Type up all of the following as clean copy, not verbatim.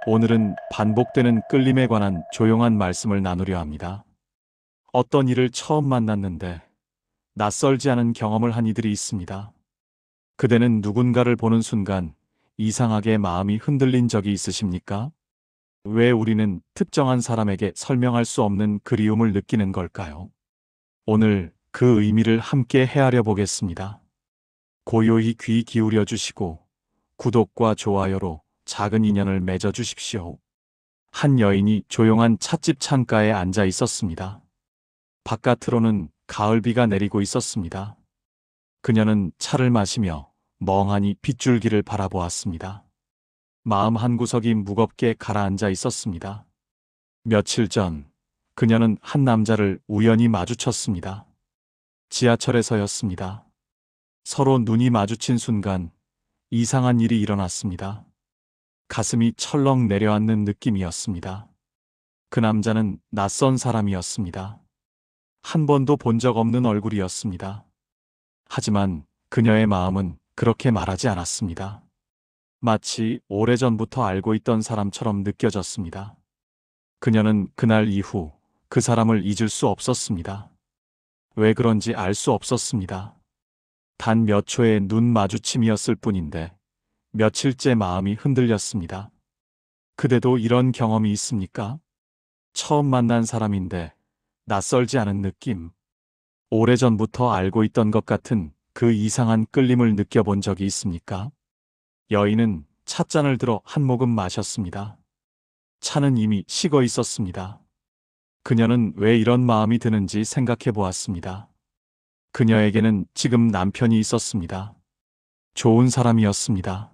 오늘은 반복되는 끌림에 관한 조용한 말씀을 나누려 합니다. 어떤 이를 처음 만났는데 낯설지 않은 경험을 한 이들이 있습니다. 그대는 누군가를 보는 순간 이상하게 마음이 흔들린 적이 있으십니까? 왜 우리는 특정한 사람에게 설명할 수 없는 그리움을 느끼는 걸까요? 오늘 그 의미를 함께 헤아려 보겠습니다. 고요히 귀 기울여 주시고 구독과 좋아요로 작은 인연을 맺어 주십시오. 한 여인이 조용한 찻집 창가에 앉아 있었습니다. 바깥으로는 가을비가 내리고 있었습니다. 그녀는 차를 마시며 멍하니 빗줄기를 바라보았습니다. 마음 한구석이 무겁게 가라앉아 있었습니다. 며칠 전 그녀는 한 남자를 우연히 마주쳤습니다. 지하철에서였습니다. 서로 눈이 마주친 순간 이상한 일이 일어났습니다. 가슴이 철렁 내려앉는 느낌이었습니다. 그 남자는 낯선 사람이었습니다. 한 번도 본 적 없는 얼굴이었습니다. 하지만 그녀의 마음은 그렇게 말하지 않았습니다. 마치 오래전부터 알고 있던 사람처럼 느껴졌습니다. 그녀는 그날 이후 그 사람을 잊을 수 없었습니다. 왜 그런지 알 수 없었습니다. 단 몇 초의 눈 마주침이었을 뿐인데 며칠째 마음이 흔들렸습니다. 그대도 이런 경험이 있습니까? 처음 만난 사람인데 낯설지 않은 느낌. 오래전부터 알고 있던 것 같은 그 이상한 끌림을 느껴본 적이 있습니까? 여인은 찻잔을 들어 한 모금 마셨습니다. 차는 이미 식어 있었습니다. 그녀는 왜 이런 마음이 드는지 생각해 보았습니다. 그녀에게는 지금 남편이 있었습니다. 좋은 사람이었습니다.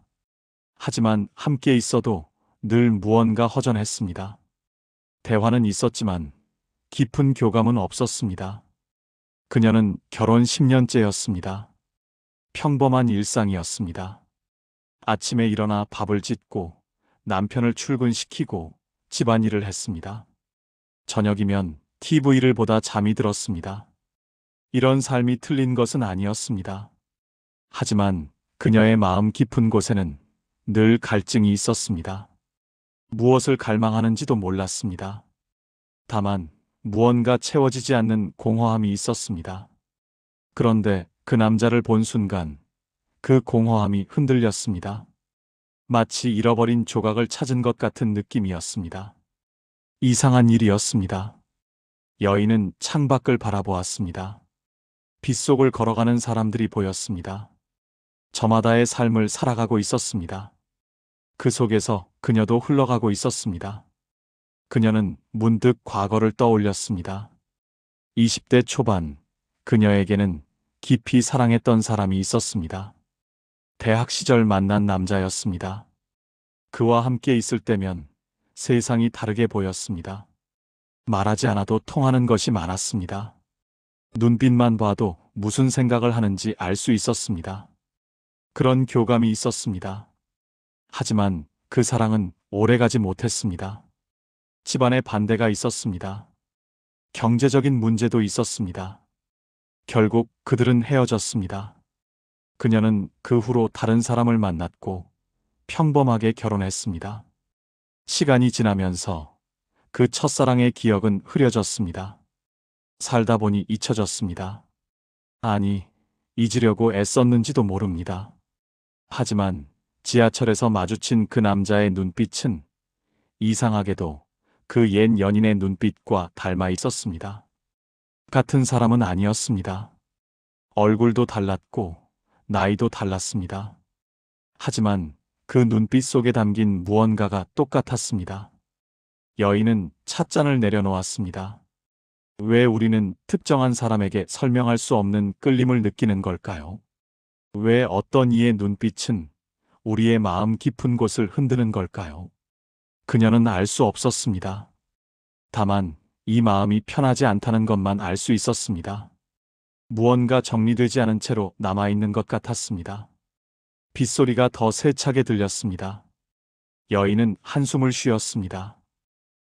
하지만 함께 있어도 늘 무언가 허전했습니다. 대화는 있었지만 깊은 교감은 없었습니다. 그녀는 결혼 10년째였습니다. 평범한 일상이었습니다. 아침에 일어나 밥을 짓고 남편을 출근시키고 집안일을 했습니다. 저녁이면 TV를 보다 잠이 들었습니다. 이런 삶이 틀린 것은 아니었습니다. 하지만 그녀의 마음 깊은 곳에는 늘 갈증이 있었습니다. 무엇을 갈망하는지도 몰랐습니다. 다만 무언가 채워지지 않는 공허함이 있었습니다. 그런데 그 남자를 본 순간 그 공허함이 흔들렸습니다. 마치 잃어버린 조각을 찾은 것 같은 느낌이었습니다. 이상한 일이었습니다. 여인은 창밖을 바라보았습니다. 빗속을 걸어가는 사람들이 보였습니다. 저마다의 삶을 살아가고 있었습니다. 그 속에서 그녀도 흘러가고 있었습니다. 그녀는 문득 과거를 떠올렸습니다. 20대 초반, 그녀에게는 깊이 사랑했던 사람이 있었습니다. 대학 시절 만난 남자였습니다. 그와 함께 있을 때면 세상이 다르게 보였습니다. 말하지 않아도 통하는 것이 많았습니다. 눈빛만 봐도 무슨 생각을 하는지 알 수 있었습니다. 그런 교감이 있었습니다. 하지만 그 사랑은 오래가지 못했습니다. 집안에 반대가 있었습니다. 경제적인 문제도 있었습니다. 결국 그들은 헤어졌습니다. 그녀는 그 후로 다른 사람을 만났고 평범하게 결혼했습니다. 시간이 지나면서 그 첫사랑의 기억은 흐려졌습니다. 살다 보니 잊혀졌습니다. 아니, 잊으려고 애썼는지도 모릅니다. 하지만 지하철에서 마주친 그 남자의 눈빛은 이상하게도 그 옛 연인의 눈빛과 닮아 있었습니다. 같은 사람은 아니었습니다. 얼굴도 달랐고 나이도 달랐습니다. 하지만 그 눈빛 속에 담긴 무언가가 똑같았습니다. 여인은 찻잔을 내려놓았습니다. 왜 우리는 특정한 사람에게 설명할 수 없는 끌림을 느끼는 걸까요? 왜 어떤 이의 눈빛은 우리의 마음 깊은 곳을 흔드는 걸까요? 그녀는 알 수 없었습니다. 다만 이 마음이 편하지 않다는 것만 알 수 있었습니다. 무언가 정리되지 않은 채로 남아있는 것 같았습니다. 빗소리가 더 세차게 들렸습니다. 여인은 한숨을 쉬었습니다.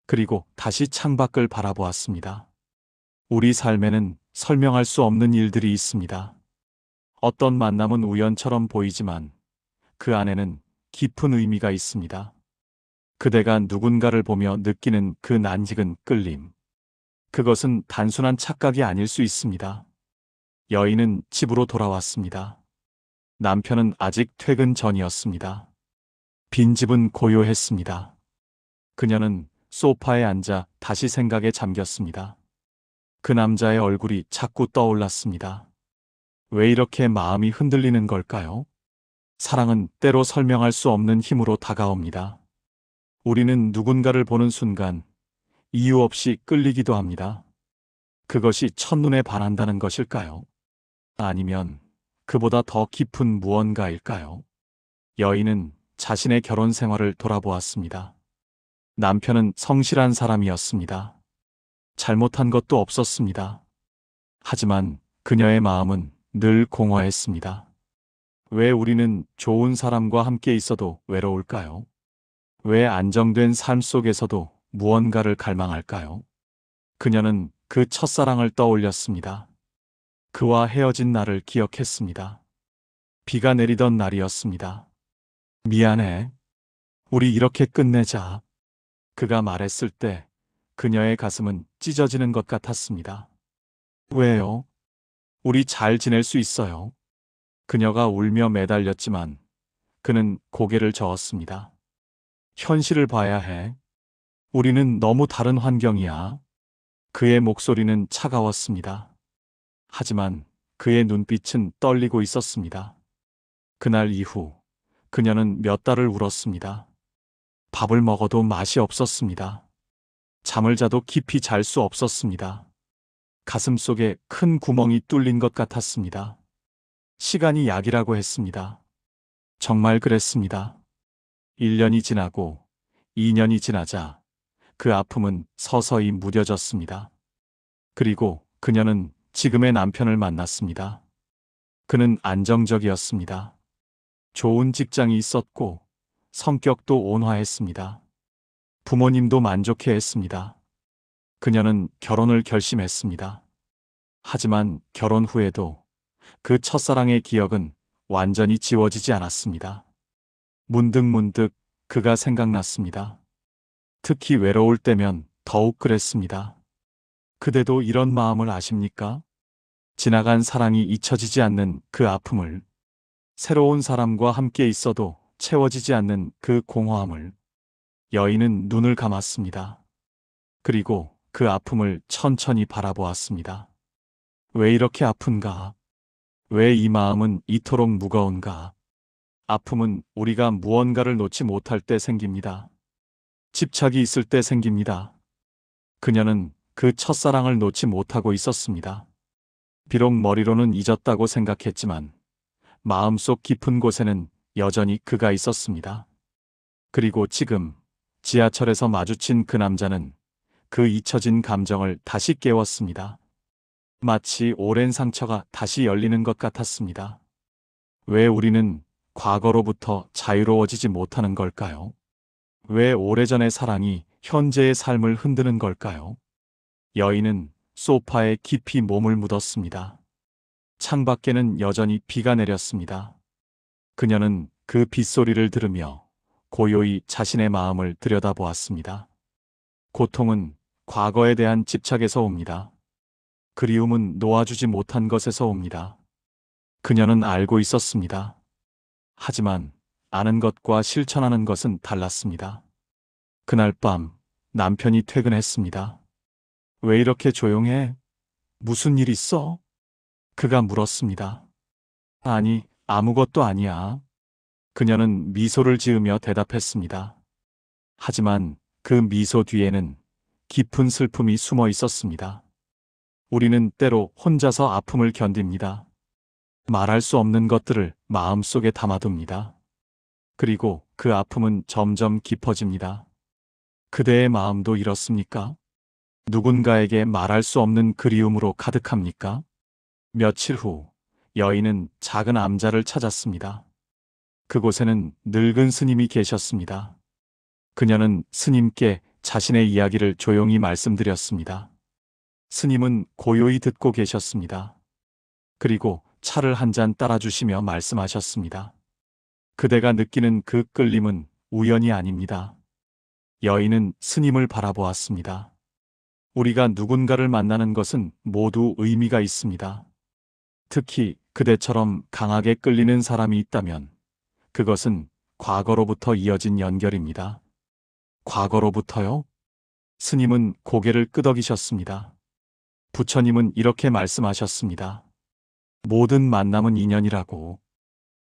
그리고 다시 창밖을 바라보았습니다. 우리 삶에는 설명할 수 없는 일들이 있습니다. 어떤 만남은 우연처럼 보이지만 그 안에는 깊은 의미가 있습니다. 그대가 누군가를 보며 느끼는 그 난직은 끌림. 그것은 단순한 착각이 아닐 수 있습니다. 여인은 집으로 돌아왔습니다. 남편은 아직 퇴근 전이었습니다. 빈집은 고요했습니다. 그녀는 소파에 앉아 다시 생각에 잠겼습니다. 그 남자의 얼굴이 자꾸 떠올랐습니다. 왜 이렇게 마음이 흔들리는 걸까요? 사랑은 때로 설명할 수 없는 힘으로 다가옵니다. 우리는 누군가를 보는 순간 이유 없이 끌리기도 합니다. 그것이 첫눈에 반한다는 것일까요? 아니면 그보다 더 깊은 무언가일까요? 여인은 자신의 결혼 생활을 돌아보았습니다. 남편은 성실한 사람이었습니다. 잘못한 것도 없었습니다. 하지만 그녀의 마음은 늘 공허했습니다. 왜 우리는 좋은 사람과 함께 있어도 외로울까요? 왜 안정된 삶 속에서도 무언가를 갈망할까요? 그녀는 그 첫사랑을 떠올렸습니다. 그와 헤어진 날을 기억했습니다. 비가 내리던 날이었습니다. 미안해. 우리 이렇게 끝내자. 그가 말했을 때 그녀의 가슴은 찢어지는 것 같았습니다. 왜요? 우리 잘 지낼 수 있어요. 그녀가 울며 매달렸지만 그는 고개를 저었습니다. 현실을 봐야 해. 우리는 너무 다른 환경이야. 그의 목소리는 차가웠습니다. 하지만 그의 눈빛은 떨리고 있었습니다. 그날 이후 그녀는 몇 달을 울었습니다. 밥을 먹어도 맛이 없었습니다. 잠을 자도 깊이 잘 수 없었습니다. 가슴 속에 큰 구멍이 뚫린 것 같았습니다. 시간이 약이라고 했습니다. 정말 그랬습니다. 1년이 지나고 2년이 지나자 그 아픔은 서서히 무뎌졌습니다. 그리고 그녀는 지금의 남편을 만났습니다. 그는 안정적이었습니다. 좋은 직장이 있었고 성격도 온화했습니다. 부모님도 만족해 했습니다. 그녀는 결혼을 결심했습니다. 하지만 결혼 후에도 그 첫사랑의 기억은 완전히 지워지지 않았습니다. 문득문득 그가 생각났습니다. 특히 외로울 때면 더욱 그랬습니다. 그대도 이런 마음을 아십니까? 지나간 사랑이 잊혀지지 않는 그 아픔을, 새로운 사람과 함께 있어도 채워지지 않는 그 공허함을. 여인은 눈을 감았습니다. 그리고 그 아픔을 천천히 바라보았습니다. 왜 이렇게 아픈가? 왜 이 마음은 이토록 무거운가? 아픔은 우리가 무언가를 놓지 못할 때 생깁니다. 집착이 있을 때 생깁니다. 그녀는 그 첫사랑을 놓지 못하고 있었습니다. 비록 머리로는 잊었다고 생각했지만 마음속 깊은 곳에는 여전히 그가 있었습니다. 그리고 지금 지하철에서 마주친 그 남자는 그 잊혀진 감정을 다시 깨웠습니다. 마치 오랜 상처가 다시 열리는 것 같았습니다. 왜 우리는 과거로부터 자유로워지지 못하는 걸까요? 왜 오래전의 사랑이 현재의 삶을 흔드는 걸까요? 여인은 소파에 깊이 몸을 묻었습니다. 창밖에는 여전히 비가 내렸습니다. 그녀는 그 빗소리를 들으며 고요히 자신의 마음을 들여다보았습니다. 고통은 과거에 대한 집착에서 옵니다. 그리움은 놓아주지 못한 것에서 옵니다. 그녀는 알고 있었습니다. 하지만 아는 것과 실천하는 것은 달랐습니다. 그날 밤 남편이 퇴근했습니다. 왜 이렇게 조용해? 무슨 일 있어? 그가 물었습니다. 아니, 아무것도 아니야. 그녀는 미소를 지으며 대답했습니다. 하지만 그 미소 뒤에는 깊은 슬픔이 숨어 있었습니다. 우리는 때로 혼자서 아픔을 견딥니다. 말할 수 없는 것들을 마음속에 담아둡니다. 그리고 그 아픔은 점점 깊어집니다. 그대의 마음도 이렇습니까? 누군가에게 말할 수 없는 그리움으로 가득합니까? 며칠 후 여인은 작은 암자를 찾았습니다. 그곳에는 늙은 스님이 계셨습니다. 그녀는 스님께 자신의 이야기를 조용히 말씀드렸습니다. 스님은 고요히 듣고 계셨습니다. 그리고 차를 한 잔 따라주시며 말씀하셨습니다. 그대가 느끼는 그 끌림은 우연이 아닙니다. 여인은 스님을 바라보았습니다. 우리가 누군가를 만나는 것은 모두 의미가 있습니다. 특히 그대처럼 강하게 끌리는 사람이 있다면 그것은 과거로부터 이어진 연결입니다. 과거로부터요? 스님은 고개를 끄덕이셨습니다. 부처님은 이렇게 말씀하셨습니다. 모든 만남은 인연이라고.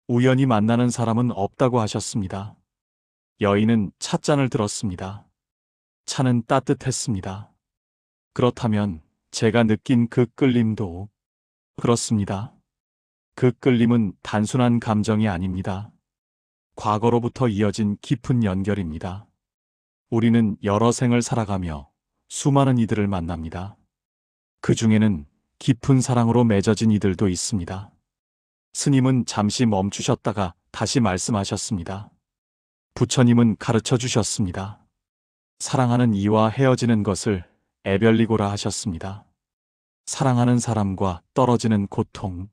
우연히 만나는 사람은 없다고 하셨습니다. 여인은 찻잔을 들었습니다. 차는 따뜻했습니다. 그렇다면 제가 느낀 그 끌림도 그렇습니다. 그 끌림은 단순한 감정이 아닙니다. 과거로부터 이어진 깊은 연결입니다. 우리는 여러 생을 살아가며 수많은 이들을 만납니다. 그 중에는 깊은 사랑으로 맺어진 이들도 있습니다. 스님은 잠시 멈추셨다가 다시 말씀하셨습니다. 부처님은 가르쳐 주셨습니다. 사랑하는 이와 헤어지는 것을 애별리고라 하셨습니다. 사랑하는 사람과 떨어지는 고통.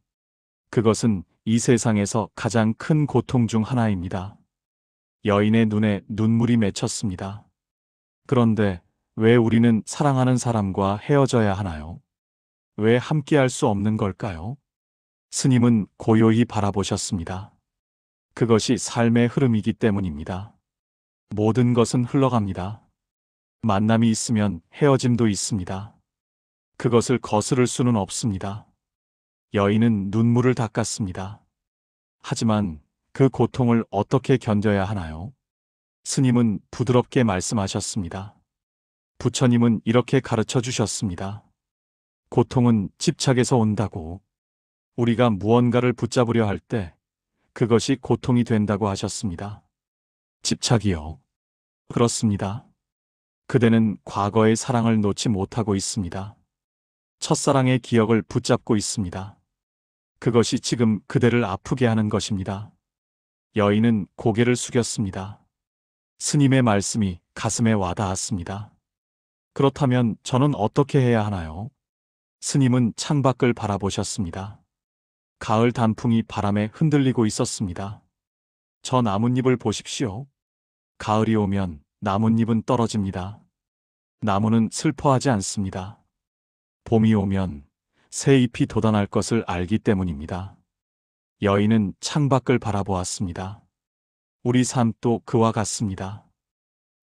그것은 이 세상에서 가장 큰 고통 중 하나입니다. 여인의 눈에 눈물이 맺혔습니다. 그런데 왜 우리는 사랑하는 사람과 헤어져야 하나요? 왜 함께할 수 없는 걸까요? 스님은 고요히 바라보셨습니다. 그것이 삶의 흐름이기 때문입니다. 모든 것은 흘러갑니다. 만남이 있으면 헤어짐도 있습니다. 그것을 거스를 수는 없습니다. 여인은 눈물을 닦았습니다. 하지만 그 고통을 어떻게 견뎌야 하나요? 스님은 부드럽게 말씀하셨습니다. 부처님은 이렇게 가르쳐 주셨습니다. 고통은 집착에서 온다고. 우리가 무언가를 붙잡으려 할 때 그것이 고통이 된다고 하셨습니다. 집착이요. 그렇습니다. 그대는 과거의 사랑을 놓지 못하고 있습니다. 첫사랑의 기억을 붙잡고 있습니다. 그것이 지금 그대를 아프게 하는 것입니다. 여인은 고개를 숙였습니다. 스님의 말씀이 가슴에 와닿았습니다. 그렇다면 저는 어떻게 해야 하나요? 스님은 창밖을 바라보셨습니다. 가을 단풍이 바람에 흔들리고 있었습니다. 저 나뭇잎을 보십시오. 가을이 오면 나뭇잎은 떨어집니다. 나무는 슬퍼하지 않습니다. 봄이 오면 새 잎이 돋아날 것을 알기 때문입니다. 여인은 창밖을 바라보았습니다. 우리 삶도 그와 같습니다.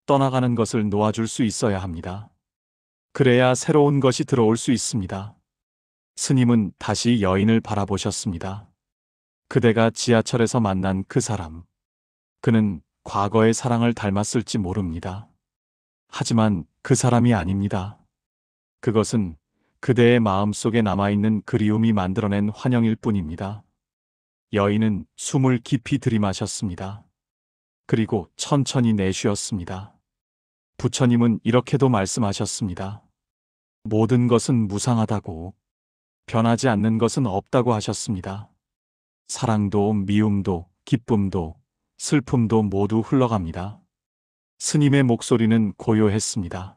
떠나가는 것을 놓아줄 수 있어야 합니다. 그래야 새로운 것이 들어올 수 있습니다. 스님은 다시 여인을 바라보셨습니다. 그대가 지하철에서 만난 그 사람. 그는 과거의 사랑을 닮았을지 모릅니다. 하지만 그 사람이 아닙니다. 그것은 그대의 마음속에 남아있는 그리움이 만들어낸 환영일 뿐입니다. 여인은 숨을 깊이 들이마셨습니다. 그리고 천천히 내쉬었습니다. 부처님은 이렇게도 말씀하셨습니다. 모든 것은 무상하다고. 변하지 않는 것은 없다고 하셨습니다. 사랑도 미움도 기쁨도 슬픔도 모두 흘러갑니다. 스님의 목소리는 고요했습니다.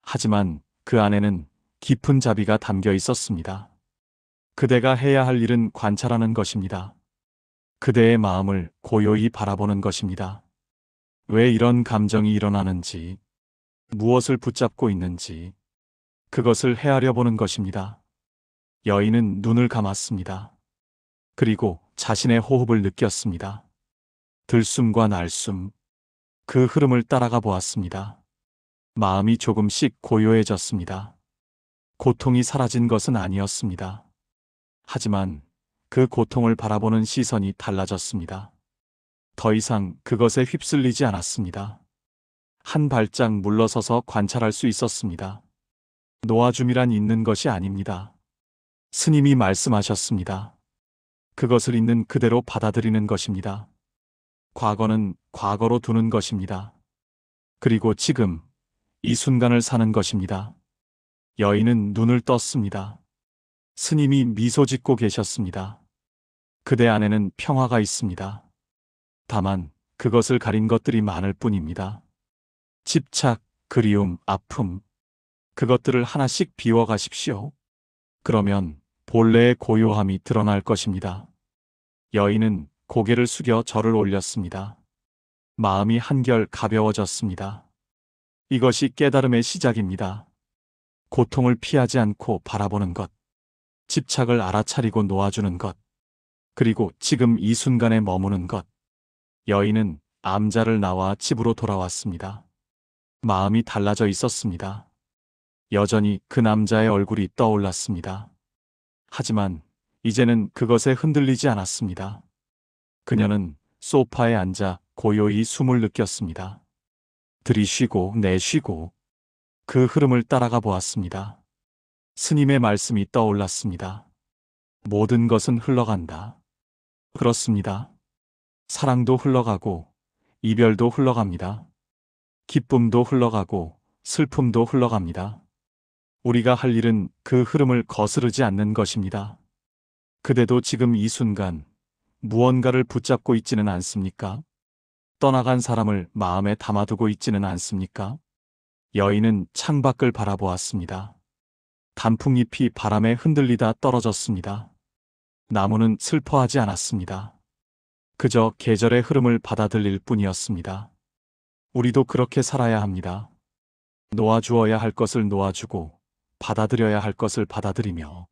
하지만 그 안에는 깊은 자비가 담겨 있었습니다. 그대가 해야 할 일은 관찰하는 것입니다. 그대의 마음을 고요히 바라보는 것입니다. 왜 이런 감정이 일어나는지, 무엇을 붙잡고 있는지, 그것을 헤아려 보는 것입니다. 여인은 눈을 감았습니다. 그리고 자신의 호흡을 느꼈습니다. 들숨과 날숨, 그 흐름을 따라가 보았습니다. 마음이 조금씩 고요해졌습니다. 고통이 사라진 것은 아니었습니다. 하지만 그 고통을 바라보는 시선이 달라졌습니다. 더 이상 그것에 휩쓸리지 않았습니다. 한 발짝 물러서서 관찰할 수 있었습니다. 놓아줌이란 있는 것이 아닙니다. 스님이 말씀하셨습니다. 그것을 있는 그대로 받아들이는 것입니다. 과거는 과거로 두는 것입니다. 그리고 지금, 이 순간을 사는 것입니다. 여인은 눈을 떴습니다. 스님이 미소 짓고 계셨습니다. 그대 안에는 평화가 있습니다. 다만 그것을 가린 것들이 많을 뿐입니다. 집착, 그리움, 아픔. 그것들을 하나씩 비워가십시오. 그러면 본래의 고요함이 드러날 것입니다. 여인은 고개를 숙여 절을 올렸습니다. 마음이 한결 가벼워졌습니다. 이것이 깨달음의 시작입니다. 고통을 피하지 않고 바라보는 것, 집착을 알아차리고 놓아주는 것, 그리고 지금 이 순간에 머무는 것. 여인은 암자를 나와 집으로 돌아왔습니다. 마음이 달라져 있었습니다. 여전히 그 남자의 얼굴이 떠올랐습니다. 하지만 이제는 그것에 흔들리지 않았습니다. 그녀는 소파에 앉아 고요히 숨을 느꼈습니다. 들이쉬고 내쉬고 그 흐름을 따라가 보았습니다. 스님의 말씀이 떠올랐습니다. 모든 것은 흘러간다. 그렇습니다. 사랑도 흘러가고 이별도 흘러갑니다. 기쁨도 흘러가고 슬픔도 흘러갑니다. 우리가 할 일은 그 흐름을 거스르지 않는 것입니다. 그대도 지금 이 순간 무언가를 붙잡고 있지는 않습니까? 떠나간 사람을 마음에 담아두고 있지는 않습니까? 여인은 창밖을 바라보았습니다. 단풍잎이 바람에 흔들리다 떨어졌습니다. 나무는 슬퍼하지 않았습니다. 그저 계절의 흐름을 받아들일 뿐이었습니다. 우리도 그렇게 살아야 합니다. 놓아주어야 할 것을 놓아주고 받아들여야 할 것을 받아들이며.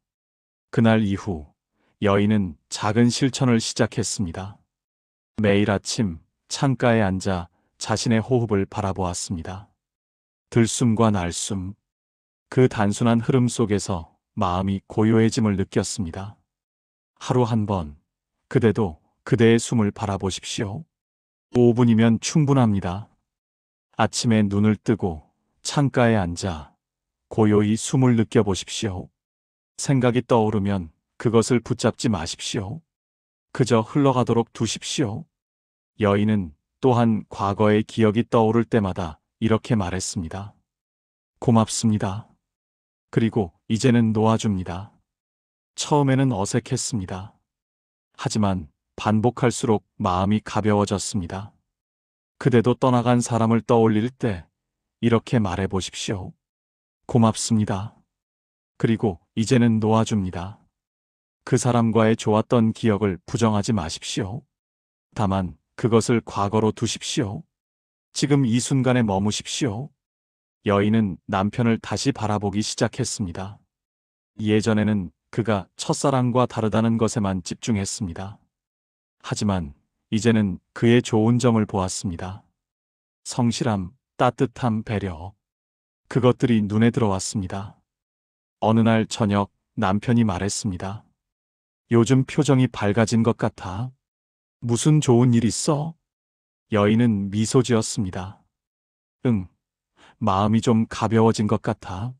그날 이후 여인은 작은 실천을 시작했습니다. 매일 아침 창가에 앉아 자신의 호흡을 바라보았습니다. 들숨과 날숨, 그 단순한 흐름 속에서 마음이 고요해짐을 느꼈습니다. 하루 한 번, 그대도 그대의 숨을 바라보십시오. 5분이면 충분합니다. 아침에 눈을 뜨고 창가에 앉아 고요히 숨을 느껴보십시오. 생각이 떠오르면 그것을 붙잡지 마십시오. 그저 흘러가도록 두십시오. 여인은 또한 과거의 기억이 떠오를 때마다 이렇게 말했습니다. 고맙습니다. 그리고 이제는 놓아줍니다. 처음에는 어색했습니다. 하지만 반복할수록 마음이 가벼워졌습니다. 그대도 떠나간 사람을 떠올릴 때 이렇게 말해 보십시오. 고맙습니다. 그리고 이제는 놓아줍니다. 그 사람과의 좋았던 기억을 부정하지 마십시오. 다만 그것을 과거로 두십시오. 지금 이 순간에 머무십시오. 여인은 남편을 다시 바라보기 시작했습니다. 예전에는 그가 첫사랑과 다르다는 것에만 집중했습니다. 하지만 이제는 그의 좋은 점을 보았습니다. 성실함, 따뜻함, 배려. 그것들이 눈에 들어왔습니다. 어느 날 저녁 남편이 말했습니다. 요즘 표정이 밝아진 것 같아. 무슨 좋은 일 있어? 여인은 미소 지었습니다. 응, 마음이 좀 가벼워진 것 같아.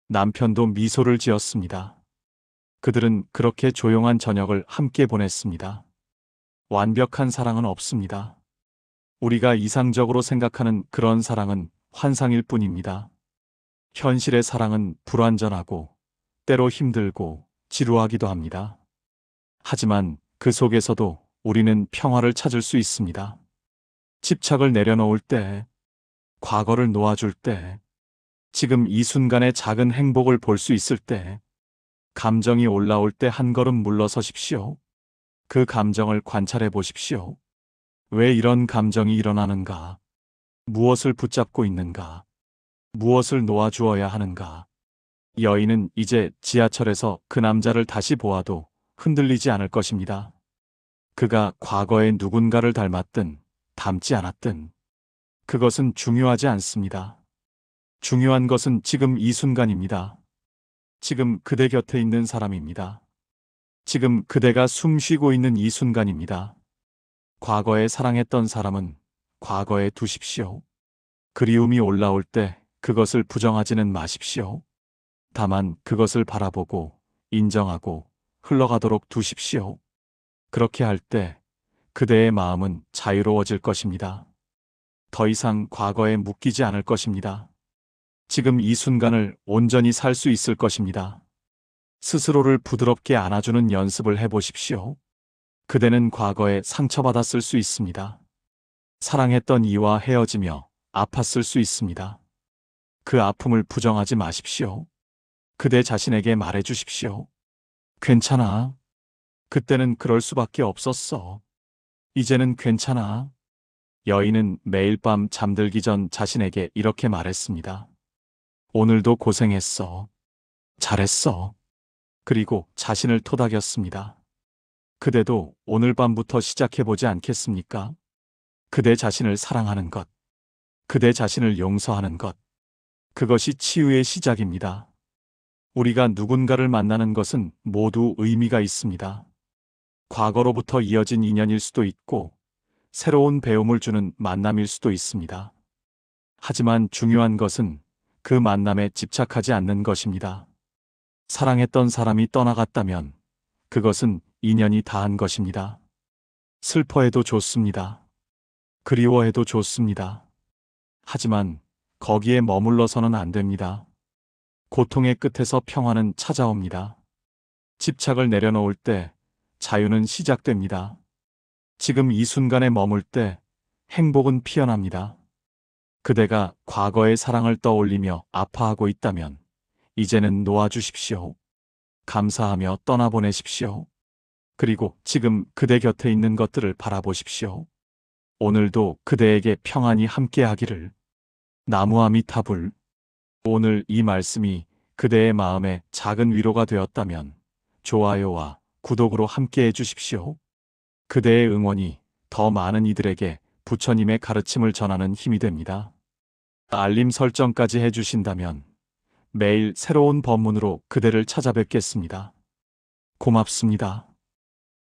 남편도 미소를 지었습니다. 그들은 그렇게 조용한 저녁을 함께 보냈습니다. 완벽한 사랑은 없습니다. 우리가 이상적으로 생각하는 그런 사랑은 환상일 뿐입니다. 현실의 사랑은 불완전하고 때로 힘들고 지루하기도 합니다. 하지만 그 속에서도 우리는 평화를 찾을 수 있습니다. 집착을 내려놓을 때, 과거를 놓아줄 때, 지금 이 순간의 작은 행복을 볼 수 있을 때, 감정이 올라올 때 한 걸음 물러서십시오. 그 감정을 관찰해 보십시오. 왜 이런 감정이 일어나는가? 무엇을 붙잡고 있는가? 무엇을 놓아주어야 하는가? 여인은 이제 지하철에서 그 남자를 다시 보아도 흔들리지 않을 것입니다. 그가 과거에 누군가를 닮았든 닮지 않았든 그것은 중요하지 않습니다. 중요한 것은 지금 이 순간입니다. 지금 그대 곁에 있는 사람입니다. 지금 그대가 숨 쉬고 있는 이 순간입니다. 과거에 사랑했던 사람은 과거에 두십시오. 그리움이 올라올 때 그것을 부정하지는 마십시오. 다만 그것을 바라보고 인정하고 흘러가도록 두십시오. 그렇게 할 때 그대의 마음은 자유로워질 것입니다. 더 이상 과거에 묶이지 않을 것입니다. 지금 이 순간을 온전히 살 수 있을 것입니다. 스스로를 부드럽게 안아주는 연습을 해보십시오. 그대는 과거에 상처받았을 수 있습니다. 사랑했던 이와 헤어지며 아팠을 수 있습니다. 그 아픔을 부정하지 마십시오. 그대 자신에게 말해주십시오. 괜찮아. 그때는 그럴 수밖에 없었어. 이제는 괜찮아. 여인은 매일 밤 잠들기 전 자신에게 이렇게 말했습니다. 오늘도 고생했어. 잘했어. 그리고 자신을 토닥였습니다. 그대도 오늘 밤부터 시작해보지 않겠습니까? 그대 자신을 사랑하는 것, 그대 자신을 용서하는 것, 그것이 치유의 시작입니다. 우리가 누군가를 만나는 것은 모두 의미가 있습니다. 과거로부터 이어진 인연일 수도 있고, 새로운 배움을 주는 만남일 수도 있습니다. 하지만 중요한 것은 그 만남에 집착하지 않는 것입니다. 사랑했던 사람이 떠나갔다면 그것은 인연이 다한 것입니다. 슬퍼해도 좋습니다. 그리워해도 좋습니다. 하지만 거기에 머물러서는 안 됩니다. 고통의 끝에서 평화는 찾아옵니다. 집착을 내려놓을 때 자유는 시작됩니다. 지금 이 순간에 머물 때 행복은 피어납니다. 그대가 과거의 사랑을 떠올리며 아파하고 있다면 이제는 놓아주십시오. 감사하며 떠나보내십시오. 그리고 지금 그대 곁에 있는 것들을 바라보십시오. 오늘도 그대에게 평안이 함께하기를. 나무아미타불. 오늘 이 말씀이 그대의 마음에 작은 위로가 되었다면 좋아요와 구독으로 함께해 주십시오. 그대의 응원이 더 많은 이들에게 부처님의 가르침을 전하는 힘이 됩니다. 알림 설정까지 해주신다면 매일 새로운 법문으로 그대를 찾아뵙겠습니다. 고맙습니다.